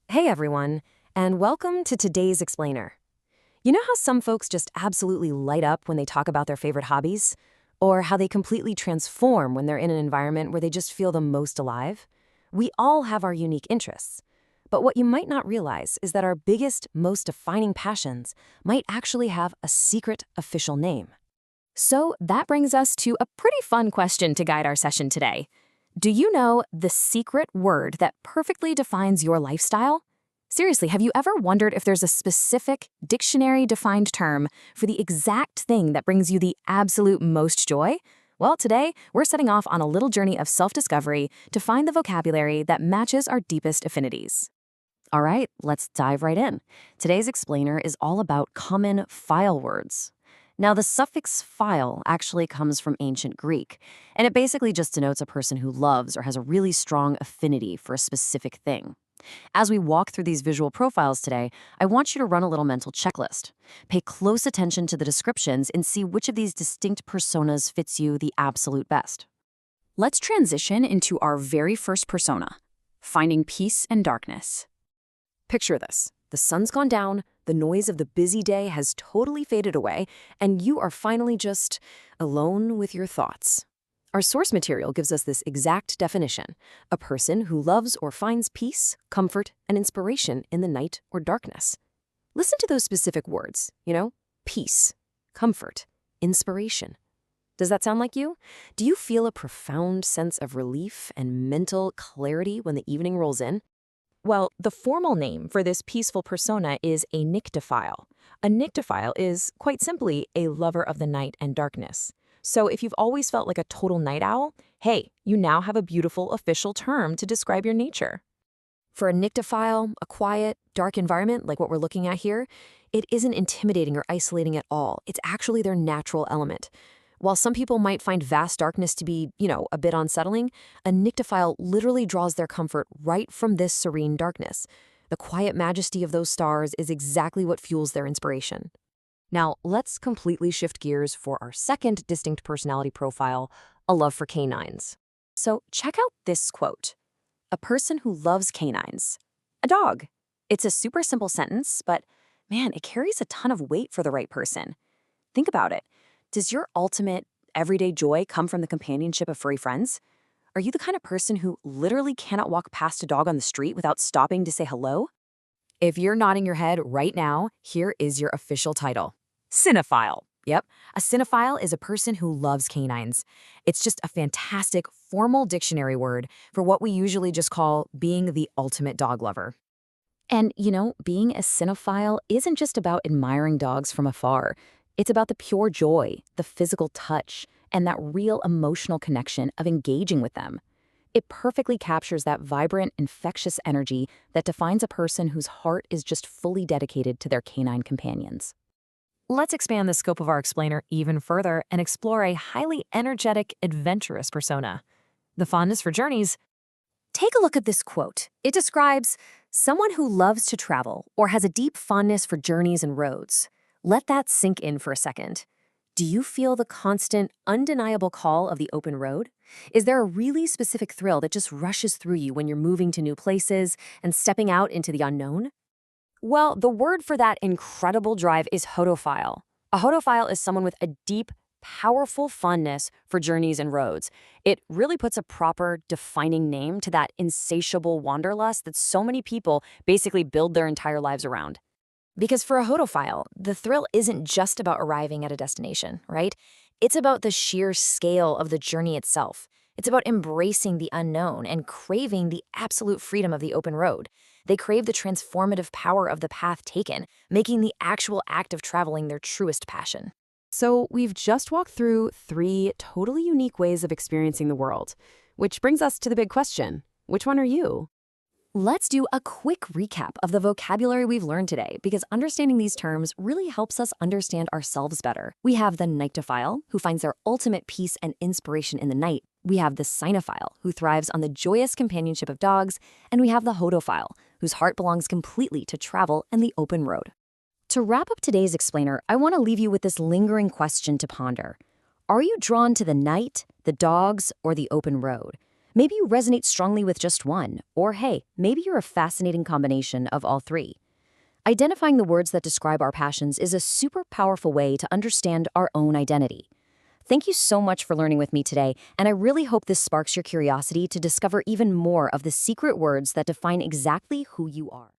Hey everyone, and welcome to today's explainer. You know how some folks just absolutely light up when they talk about their favorite hobbies? Or how they completely transform when they're in an environment where they just feel the most alive? We all have our unique interests. But what you might not realize is that our biggest, most defining passions might actually have a secret official name. So that brings us to a pretty fun question to guide our session today. Do you know the secret word that perfectly defines your lifestyle? Seriously, have you ever wondered if there's a specific dictionary-defined term for the exact thing that brings you the absolute most joy? Well, today, we're setting off on a little journey of self-discovery to find the vocabulary that matches our deepest affinities. All right, let's dive right in. Today's explainer is all about common file words. Now, the suffix "file" actually comes from ancient Greek, and it basically just denotes a person who loves or has a really strong affinity for a specific thing. As we walk through these visual profiles today, I want you to run a little mental checklist. Pay close attention to the descriptions and see which of these distinct personas fits you the absolute best. Let's transition into our very first persona, finding peace and darkness. Picture this. The sun's gone down, the noise of the busy day has totally faded away, and you are finally just alone with your thoughts. Our source material gives us this exact definition: a person who loves or finds peace, comfort, and inspiration in the night or darkness. Listen to those specific words, peace, comfort, inspiration. Does that sound like you? Do you feel a profound sense of relief and mental clarity when the evening rolls in? Well, the formal name for this peaceful persona is a nyctophile. A nyctophile is, quite simply, a lover of the night and darkness. So if you've always felt like a total night owl, hey, you now have a beautiful official term to describe your nature. For a nyctophile, a quiet, dark environment like what we're looking at here, it isn't intimidating or isolating at all. It's actually their natural element. While some people might find vast darkness to be, a bit unsettling, a nyctophile literally draws their comfort right from this serene darkness. The quiet majesty of those stars is exactly what fuels their inspiration. Now, let's completely shift gears for our second distinct personality profile, a love for canines. So check out this quote: a person who loves canines. A dog. It's a super simple sentence, but man, it carries a ton of weight for the right person. Think about it. Does your ultimate, everyday joy come from the companionship of furry friends? Are you the kind of person who literally cannot walk past a dog on the street without stopping to say hello? If you're nodding your head right now, here is your official title: cinephile. Yep, a cinephile is a person who loves canines. It's just a fantastic formal dictionary word for what we usually just call being the ultimate dog lover. And, being a cinephile isn't just about admiring dogs from afar. It's about the pure joy, the physical touch, and that real emotional connection of engaging with them. It perfectly captures that vibrant, infectious energy that defines a person whose heart is just fully dedicated to their canine companions. Let's expand the scope of our explainer even further and explore a highly energetic, adventurous persona. The fondness for journeys. Take a look at this quote. It describes someone who loves to travel or has a deep fondness for journeys and roads. Let that sink in for a second. Do you feel the constant, undeniable call of the open road? Is there a really specific thrill that just rushes through you when you're moving to new places and stepping out into the unknown? Well, the word for that incredible drive is hodophile. A hodophile is someone with a deep, powerful fondness for journeys and roads. It really puts a proper, defining name to that insatiable wanderlust that so many people basically build their entire lives around. Because for a hodophile, the thrill isn't just about arriving at a destination, right? It's about the sheer scale of the journey itself. It's about embracing the unknown and craving the absolute freedom of the open road. They crave the transformative power of the path taken, making the actual act of traveling their truest passion. So we've just walked through 3 totally unique ways of experiencing the world, which brings us to the big question: which one are you? Let's do a quick recap of the vocabulary we've learned today, because understanding these terms really helps us understand ourselves better. We have the nyctophile, who finds their ultimate peace and inspiration in the night. We have the cynophile, who thrives on the joyous companionship of dogs. And we have the hodophile, whose heart belongs completely to travel and the open road. To wrap up today's explainer, I want to leave you with this lingering question to ponder. Are you drawn to the night, the dogs, or the open road? Maybe you resonate strongly with just one, or hey, maybe you're a fascinating combination of all three. Identifying the words that describe our passions is a super powerful way to understand our own identity. Thank you so much for learning with me today, and I really hope this sparks your curiosity to discover even more of the secret words that define exactly who you are.